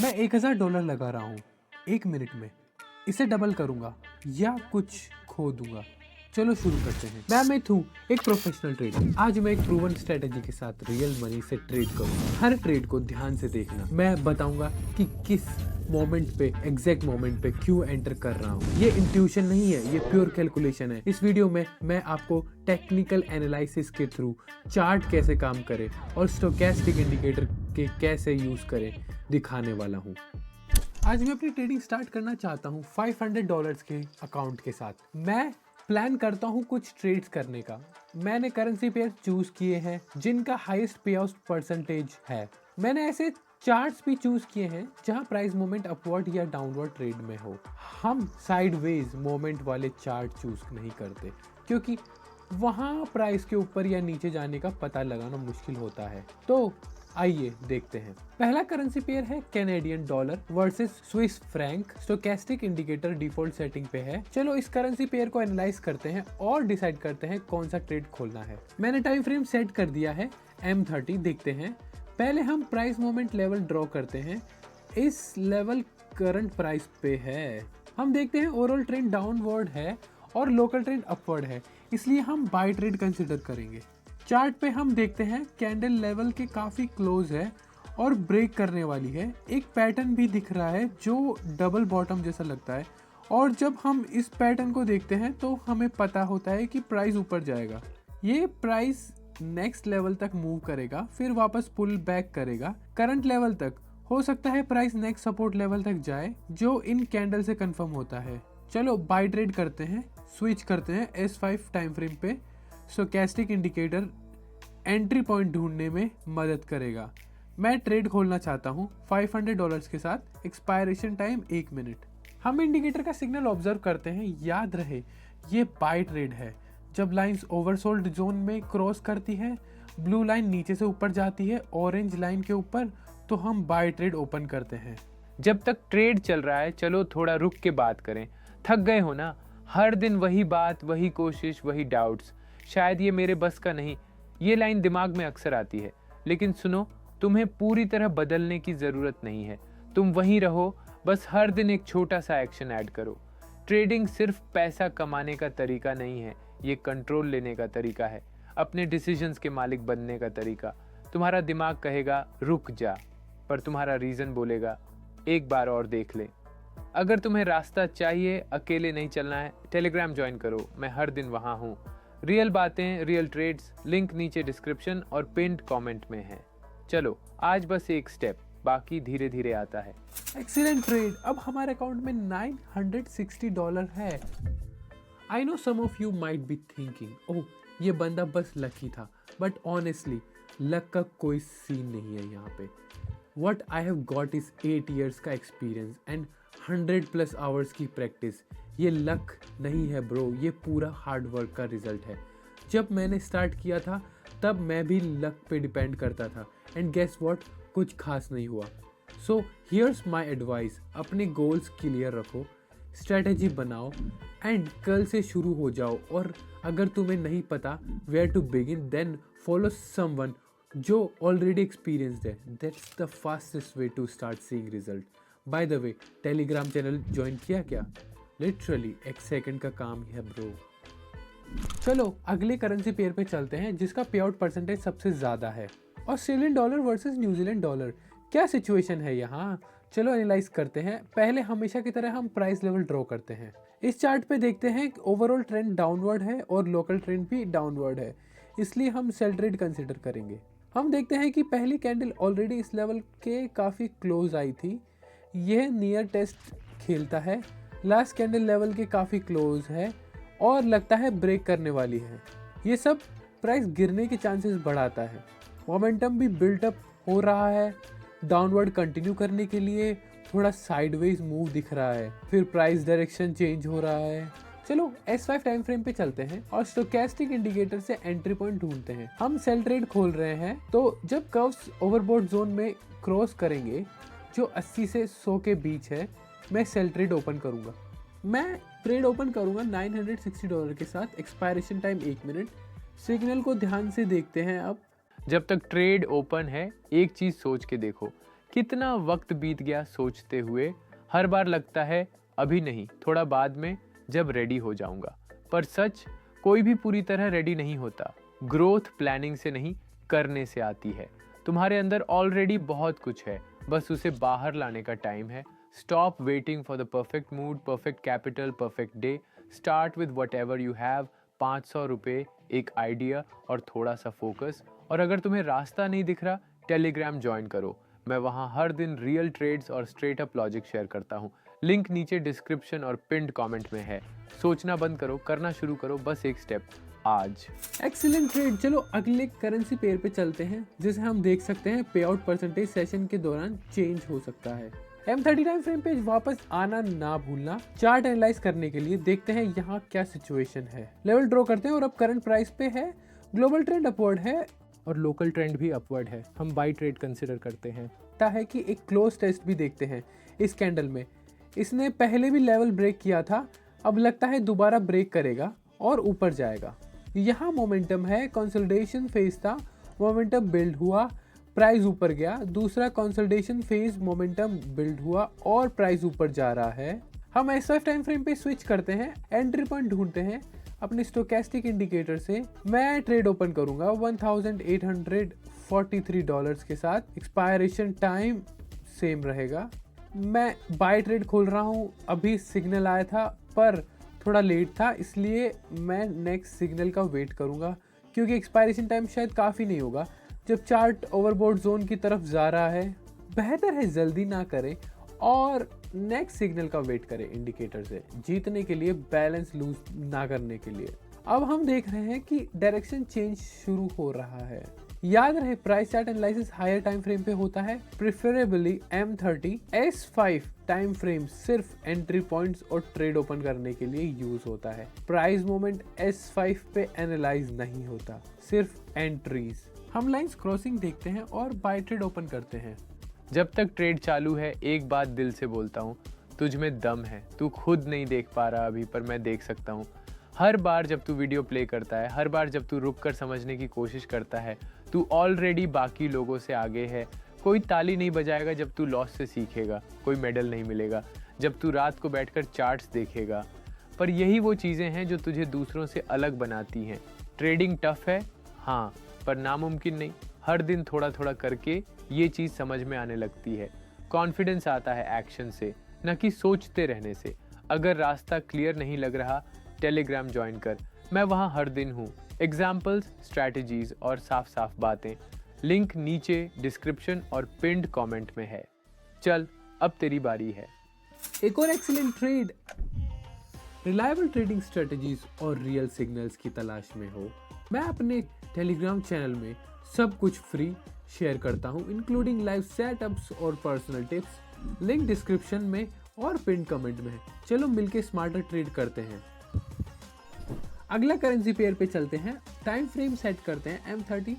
मैं $1000 लगा रहा हूँ 1 मिनट में, इसे डबल करूँगा या कुछ खो दूंगा। चलो शुरू करते हैं। मैं अमित हूँ, एक प्रोफेशनल ट्रेडर। आज मैं एक प्रूवन स्ट्रेटेजी के साथ रियल मनी से ट्रेड करूँगा। हर ट्रेड को ध्यान से देखना। मैं बताऊंगा कि किस मोमेंट पे, एग्जैक्ट मोमेंट पे क्यों एंटर कर रहा हूँ। ये इंट्यूशन नहीं है, ये प्योर कैलकुलेशन है। इस वीडियो में मैं आपको टेक्निकल एनालिसिस के थ्रू चार्ट कैसे काम करे और स्टोकेस्टिक इंडिकेटर के कैसे यूज करे दिखाने वाला हूँ। आज मैं अपनी ट्रेडिंग स्टार्ट करना चाहता हूँ $500 के अकाउंट के साथ। मैं प्लान करता हूँ कुछ ट्रेड्स करने का। मैंने करेंसी पेयर चूज किए हैं जिनका हाईएस्ट पे आउट परसेंटेज है। मैंने ऐसे चार्ट्स भी चूज किए हैं जहां प्राइस मूवमेंट अपवर्ड या डाउनवर्ड ट्रेड में हो। हम साइडवेज मूवमेंट वाले चार्ट चूज नहीं करते क्योंकि वहां प्राइस के ऊपर या नीचे जाने का पता लगाना मुश्किल होता है। तो आइए देखते हैं। पहला करेंसी पेयर है Canadian dollar versus Swiss franc. Stochastic indicator default setting पे है। चलो इस करेंसी पेयर को एनालाइज करते हैं और डिसाइड करते हैं कौन सा ट्रेड खोलना है। मैंने टाइम फ्रेम सेट कर दिया है M30। देखते हैं। पहले हम प्राइस मूवमेंट लेवल ड्रॉ करते हैं। इस लेवल करंट प्राइस पे है। हम देखते हैं ओवरऑल ट्रेंड डाउनवर्ड है और लोकल ट्रेंड अपवर्ड है, इसलिए हम बाय ट्रेड कंसिडर करेंगे। चार्ट पे हम देखते हैं कैंडल लेवल के काफ़ी क्लोज है और ब्रेक करने वाली है। एक पैटर्न भी दिख रहा है जो डबल बॉटम जैसा लगता है और जब हम इस पैटर्न को देखते हैं तो हमें पता होता है कि प्राइस ऊपर जाएगा। ये प्राइस नेक्स्ट लेवल तक मूव करेगा, फिर वापस पुल बैक करेगा करंट लेवल तक। हो सकता है प्राइस नेक्स्ट सपोर्ट लेवल तक जाए जो इन कैंडल से कंफर्म होता है। चलो बाय ट्रेड करते हैं। स्विच करते हैं S5 टाइम फ्रेम पे। स्टोकेस्टिक इंडिकेटर एंट्री पॉइंट ढूंढने में मदद करेगा। मैं ट्रेड खोलना चाहता हूँ $500 के साथ। Expiration time 1 minute. हम इंडिकेटर का सिग्नल ऑब्जर्व करते हैं। याद रहे ये बाय ट्रेड है। जब लाइंस ओवरसोल्ड जोन में क्रॉस करती है, ब्लू लाइन नीचे से ऊपर जाती है ऑरेंज लाइन के ऊपर, तो हम बाय ट्रेड ओपन करते हैं। जब तक ट्रेड चल रहा है चलो थोड़ा रुक के बात करें। थक गए हो ना? हर दिन वही बात, वही कोशिश, वही डाउट्स। शायद ये मेरे बस का नहीं। ये लाइन दिमाग में अक्सर आती है, लेकिन सुनो, तुम्हें पूरी तरह बदलने की ज़रूरत नहीं है। तुम वहीं रहो, बस हर दिन एक छोटा सा एक्शन ऐड करो। ट्रेडिंग सिर्फ पैसा कमाने का तरीका नहीं है, ये कंट्रोल लेने का तरीका है, अपने डिसीजंस के मालिक बनने का तरीका। तुम्हारा दिमाग कहेगा रुक जा, पर तुम्हारा रीज़न बोलेगा एक बार और देख ले। अगर तुम्हें रास्ता चाहिए, अकेले नहीं चलना है, टेलीग्राम ज्वाइन करो, मैं हर दिन वहाँ हूँ। रियल बातें, रियल ट्रेड्स, लिंक नीचे डिस्क्रिप्शन और पिन्ड कमेंट में है। चलो आज बस एक स्टेप, बाकी धीरे धीरे आता है। Excellent trade. अब हमारे अकाउंट में $960 है। I know some of you might be thinking oh ये बंदा बस लकी था, बट ऑनेस्टली लक का कोई सीन नहीं है यहाँ पे। What I have got is 8 years का एक्सपीरियंस एंड 100+ आवर्स की प्रैक्टिस। ये लक नहीं है ब्रो, ये पूरा हार्ड वर्क का रिजल्ट है। जब मैंने स्टार्ट किया था तब मैं भी लक पे डिपेंड करता था एंड गेस व्हाट, कुछ खास नहीं हुआ। सो हियर्स माई एडवाइस, अपने गोल्स क्लियर रखो, स्ट्रेटेजी बनाओ एंड कल से शुरू हो जाओ। और अगर तुम्हें नहीं पता where to begin, then follow someone जो ऑलरेडी एक्सपीरियंस्ड है। That's the fastest way to start seeing result. By the way, Telegram channel join किया क्या? लिटरली 1 सेकंड का काम है ब्रो। चलो अगले करेंसी पेयर पे चलते हैं जिसका पे आउट परसेंटेज सबसे ज़्यादा है। Australian dollar versus New Zealand dollar. क्या सिचुएशन है यहाँ? चलो एनालाइज करते हैं। पहले हमेशा की तरह हम प्राइस लेवल ड्रॉ करते हैं। इस चार्ट पे देखते हैं कि ओवरऑल ट्रेंड डाउनवर्ड है और लोकल ट्रेंड भी डाउनवर्ड है, इसलिए हम सेल ट्रेड कंसिडर करेंगे। हम देखते हैं कि पहली कैंडल ऑलरेडी इस लेवल के काफ़ी क्लोज आई थी। यह नियर टेस्ट खेलता है। लास्ट कैंडल लेवल के काफ़ी क्लोज है और लगता है ब्रेक करने वाली है। ये सब प्राइस गिरने के चांसेस बढ़ाता है। मोमेंटम भी बिल्टअप हो रहा है। डाउनवर्ड कंटिन्यू करने के लिए थोड़ा साइडवेज मूव दिख रहा है, फिर प्राइस डायरेक्शन चेंज हो रहा है। चलो S5 टाइम फ्रेम पे चलते हैं और स्टोकेस्टिक इंडिकेटर से एंट्री पॉइंट ढूंढते हैं। हम सेल ट्रेड खोल रहे हैं, तो जब कर्व्स ओवरबोट जोन में क्रॉस करेंगे जो 80 से 100 के बीच है, मैं सेल ट्रेड ओपन करूंगा। मैं ट्रेड ओपन करूंगा $960 के साथ। Expiration time 1 minute. सिग्नल को ध्यान से देखते हैं। अब जब तक ट्रेड ओपन है, एक चीज सोच के देखो, कितना वक्त बीत गया सोचते हुए। हर बार लगता है अभी नहीं, थोड़ा बाद में, जब रेडी हो जाऊंगा। पर सच, कोई भी पूरी तरह रेडी नहीं होता। ग्रोथ प्लानिंग से नहीं, करने से आती है। तुम्हारे अंदर ऑलरेडी बहुत कुछ है, बस उसे बाहर लाने का टाइम है। Stop waiting for the perfect mood, perfect capital, perfect day. Start with what ever you have. 500 रुपये, एक आइडिया और थोड़ा सा फोकस। और अगर तुम्हें रास्ता नहीं दिख रहा, टेलीग्राम ज्वाइन करो। मैं वहाँ हर दिन रियल ट्रेड्स और स्ट्रेट अप लॉजिक शेयर करता हूँ। लिंक नीचे डिस्क्रिप्शन और पिंड कमेंट में है। सोचना बंद करो, करना शुरू करो, बस एक स्टेप आज। Excellent trade. चलो अगले करेंसी पेयर पे चलते हैं, जिसे हम देख सकते हैं पे आउट परसेंटेज सेशन के दौरान चेंज हो सकता है। M30 टाइम फ्रेम पे वापस आना ना भूलना। चार्ट एनालाइज करने के लिए देखते हैं यहाँ क्या सिचुएशन है। लेवल ड्रॉ करते हैं और अब करंट प्राइस पे है। ग्लोबल ट्रेंड अपवर्ड है और लोकल ट्रेंड भी अपवर्ड है। हम बाई ट्रेड कंसिडर करते हैं। है कि एक क्लोज टेस्ट भी देखते हैं इस कैंडल में। इसने पहले भी लेवल ब्रेक किया था, अब लगता है दोबारा ब्रेक करेगा और ऊपर जाएगा। यहाँ मोमेंटम है, कंसोलिडेशन फेज था, मोमेंटम बिल्ड हुआ, प्राइस ऊपर गया। दूसरा कंसोलिडेशन फेज, मोमेंटम बिल्ड हुआ और प्राइस ऊपर जा रहा है। हम S5 टाइम फ्रेम पे स्विच करते हैं, एंट्री पॉइंट ढूंढते हैं अपने स्टोकेस्टिक इंडिकेटर से। मैं ट्रेड ओपन करूंगा $1843 के साथ। एक्सपायरेशन टाइम सेम रहेगा। मैं बाय ट्रेड खोल रहा हूँ। अभी सिग्नल आया था पर थोड़ा लेट था, इसलिए मैं नेक्स्ट सिग्नल का वेट करूंगा, क्योंकि एक्सपायरेशन टाइम शायद काफ़ी नहीं होगा जब चार्ट ओवरबोट जोन की तरफ जा रहा है। बेहतर है जल्दी ना करें और नेक्स्ट सिग्नल का वेट करें इंडिकेटर से, जीतने के लिए, बैलेंस लूज ना करने के लिए। अब हम देख रहे हैं कि डायरेक्शन चेंज शुरू हो रहा है। याद रहे, price chart analysis higher time frame पे होता है, preferably M30। S5 time frame सिर्फ एंट्री पॉइंट्स और ट्रेड ओपन करने के लिए यूज होता है। प्राइस मोमेंट S5 पे एनालाइज नहीं होता, सिर्फ एंट्रीज। हम लाइंस क्रॉसिंग देखते हैं और बाय ट्रेड ओपन करते हैं। जब तक ट्रेड चालू है, एक बात दिल से बोलता हूँ, तुझ में दम है। तू खुद नहीं देख पा रहा अभी, पर मैं देख सकता हूँ। हर बार जब तू वीडियो प्ले करता है, हर बार जब तू रुक कर समझने की कोशिश करता है, तू ऑलरेडी बाकी लोगों से आगे है। कोई ताली नहीं बजाएगा जब तू लॉस से सीखेगा, कोई मेडल नहीं मिलेगा जब तू रात को बैठकर चार्ट्स देखेगा। पर यही वो चीज़ें हैं जो तुझे दूसरों से अलग बनाती हैं। ट्रेडिंग टफ है, हाँ, पर नामुमकिन नहीं। हर दिन थोड़ा थोड़ा करके ये चीज़ समझ में आने लगती है। कॉन्फिडेंस आता है एक्शन से, न कि सोचते रहने से। अगर रास्ता क्लियर नहीं लग रहा, टेलीग्राम ज्वाइन कर, मैं वहाँ हर दिन हूँ। एग्जाम्पल्स, स्ट्रैटेजीज और साफ साफ बातें। लिंक नीचे डिस्क्रिप्शन और पिंड कमेंट में है। चल, अब तेरी बारी है। एक और excellent trade. Reliable trading strategies और रियल सिग्नल्स की तलाश में हो, मैं अपने टेलीग्राम चैनल में सब कुछ फ्री शेयर करता हूँ, इंक्लूडिंग लाइव सेटअप्स और पर्सनल टिप्स। लिंक डिस्क्रिप्शन में और पिन कमेंट में है। चलो मिलके स्मार्टर ट्रेड करते हैं। अगला करेंसी पेयर पे चलते हैं। टाइम फ्रेम सेट करते हैं M30।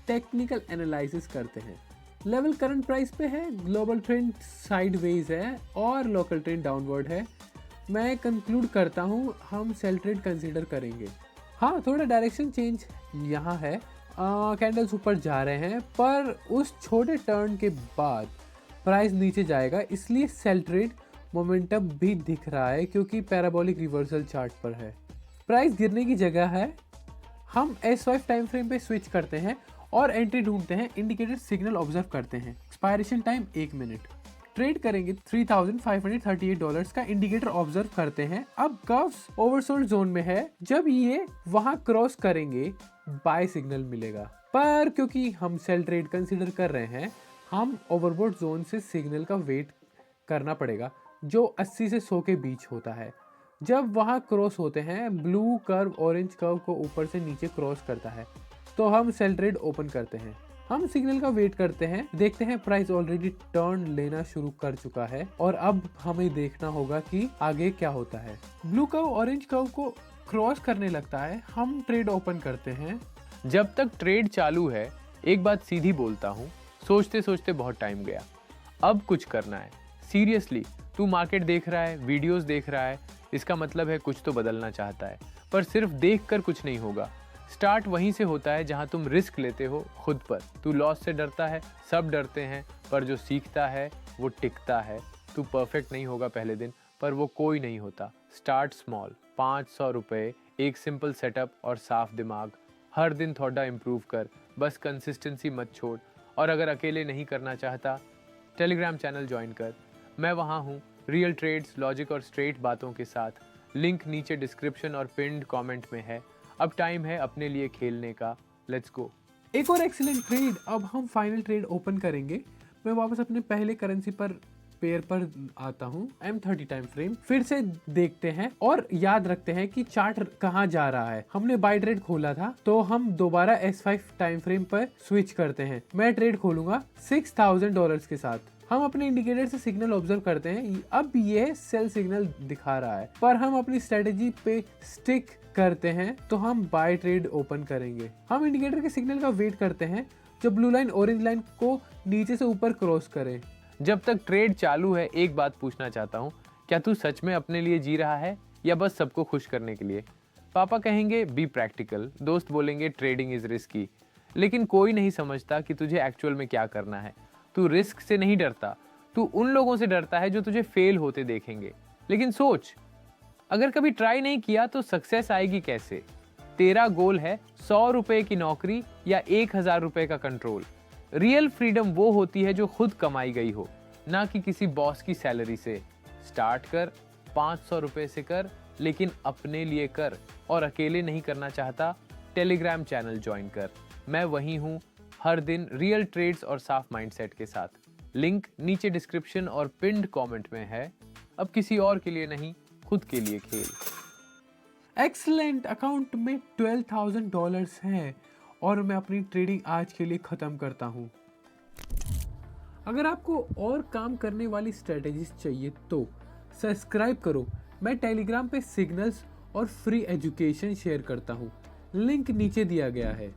टेक्निकल एनालिसिस करते हैं। लेवल करंट प्राइस पे है, ग्लोबल ट्रेंड साइडवेज है और लोकल ट्रेंड डाउनवर्ड है। मैं कंक्लूड करता हूँ हम सेल ट्रेड कंसीडर करेंगे। हाँ, थोड़ा डायरेक्शन चेंज यहाँ है। कैंडल्स ऊपर जा रहे हैं, पर उस छोटे टर्न के बाद प्राइस नीचे जाएगा, इसलिए सेल ट्रेड मोमेंटम भी दिख रहा है क्योंकि पैराबोलिक रिवर्सल चार्ट पर है। प्राइस गिरने की जगह है। हम S5 टाइम फ्रेम पे स्विच करते हैं और एंट्री ढूंढते हैं। इंडिकेटर सिग्नल ऑब्जर्व करते हैं। Expiration time 1 minute. ट्रेड करेंगे $3,538 का। इंडिकेटर ऑब्जर्व करते हैं। अब कर्व्स ओवरसोल्ड जोन में है, जब ये वहां क्रॉस करेंगे बाय सिग्नल मिलेगा। पर क्योंकि हम सेल ट्रेड कंसीडर कर रहे हैं, हम ओवरबोट जोन से सिग्नल का वेट करना पड़ेगा जो 80 से 100 के बीच होता है। जब वहाँ क्रॉस होते हैं, ब्लू कर्व ऑरेंज कर्व को ऊपर से नीचे क्रॉस करता है, तो हम सेल ट्रेड ओपन करते हैं। हम सिग्नल का वेट करते हैं, देखते हैं प्राइस ऑलरेडी टर्न लेना शुरू कर चुका है और अब हमें देखना होगा कि आगे क्या होता है। ब्लू कर्व ऑरेंज कर्व को क्रॉस करने लगता है, हम ट्रेड ओपन करते हैं। जब तक ट्रेड चालू है, एक बात सीधी बोलता हूँ, सोचते सोचते बहुत टाइम गया। अब कुछ करना है। सीरियसली, तू मार्केट देख रहा है, वीडियोस देख रहा है, इसका मतलब है कुछ तो बदलना चाहता है। पर सिर्फ देखकर कुछ नहीं होगा, स्टार्ट वहीं से होता है जहां तुम रिस्क लेते हो खुद पर। तू लॉस से डरता है, सब डरते हैं, पर जो सीखता है वो टिकता है। तू परफेक्ट नहीं होगा पहले दिन, पर वो कोई नहीं होता। स्टार्ट स्मॉल, 500 रुपये, एक सिंपल सेटअप और साफ दिमाग। हर दिन थोड़ा इम्प्रूव कर, बस कंसिस्टेंसी मत छोड़। और अगर अकेले नहीं करना चाहता, टेलीग्राम चैनल ज्वाइन कर। मैं वहाँ हूँ, रियल ट्रेड्स, लॉजिक और स्ट्रेट बातों के साथ। लिंक नीचे डिस्क्रिप्शन और पिन्ड कमेंट में है। अब टाइम है अपने लिए खेलने का, लेट्स गो। एक और एक्सीलेंट ट्रेड। अब हम फाइनल ट्रेड ओपन करेंगे। मैं वापस अपने पहले करेंसी पर पेयर पर आता हूँ, M30 टाइम फ्रेम। फिर से देखते हैं और याद रखते हैं कि चार्ट कहाँ जा रहा है। हमने बाय ट्रेड खोला था, तो हम दोबारा S5 टाइम फ्रेम पर स्विच करते हैं। मैं ट्रेड खोलूंगा $6000 के साथ। हम अपने इंडिकेटर से सिग्नल ऑब्जर्व करते हैं। अब ये सेल सिग्नल दिखा रहा है, पर हम अपनी स्ट्रेटेजी पे स्टिक करते हैं, तो हम बाय ट्रेड ओपन करेंगे। हम इंडिकेटर के सिग्नल का वेट करते हैं जब ब्लू लाइन ऑरेंज लाइन को नीचे से ऊपर क्रॉस करे। जब तक ट्रेड चालू है, एक बात पूछना चाहता हूँ, क्या तू सच में अपने लिए जी रहा है या बस सबको खुश करने के लिए? पापा कहेंगे बी प्रैक्टिकल, दोस्त बोलेंगे ट्रेडिंग इज रिस्की, लेकिन कोई नहीं समझता कि तुझे एक्चुअल में क्या करना है। तू रिस्क से नहीं डरता, तू उन लोगों से डरता है जो तुझे फेल होते देखेंगे। लेकिन सोच, अगर कभी ट्राई नहीं किया तो सक्सेस आएगी कैसे? तेरा गोल है 100 रुपए की नौकरी या 1000 रुपए का कंट्रोल। रियल फ्रीडम वो होती है जो खुद कमाई गई हो, ना कि किसी बॉस की सैलरी से। स्टार्ट कर, 500 रुपए से कर, लेकिन अपने लिए कर। और अकेले नहीं करना चाहता, टेलीग्राम चैनल ज्वाइन कर। मैं वहीं हूँ, हर दिन रियल ट्रेड्स और साफ माइंडसेट के साथ। लिंक नीचे डिस्क्रिप्शन और पिन्ड कमेंट में है। अब किसी और के लिए नहीं, खुद के लिए खेल। एक्सीलेंट, अकाउंट में $12,000 हैं और मैं अपनी ट्रेडिंग आज के लिए ख़त्म करता हूँ। अगर आपको और काम करने वाली स्ट्रेटेजीज चाहिए तो सब्सक्राइब करो। मैं टेलीग्राम पे सिग्नल्स और फ्री एजुकेशन शेयर करता हूँ। लिंक नीचे दिया गया है।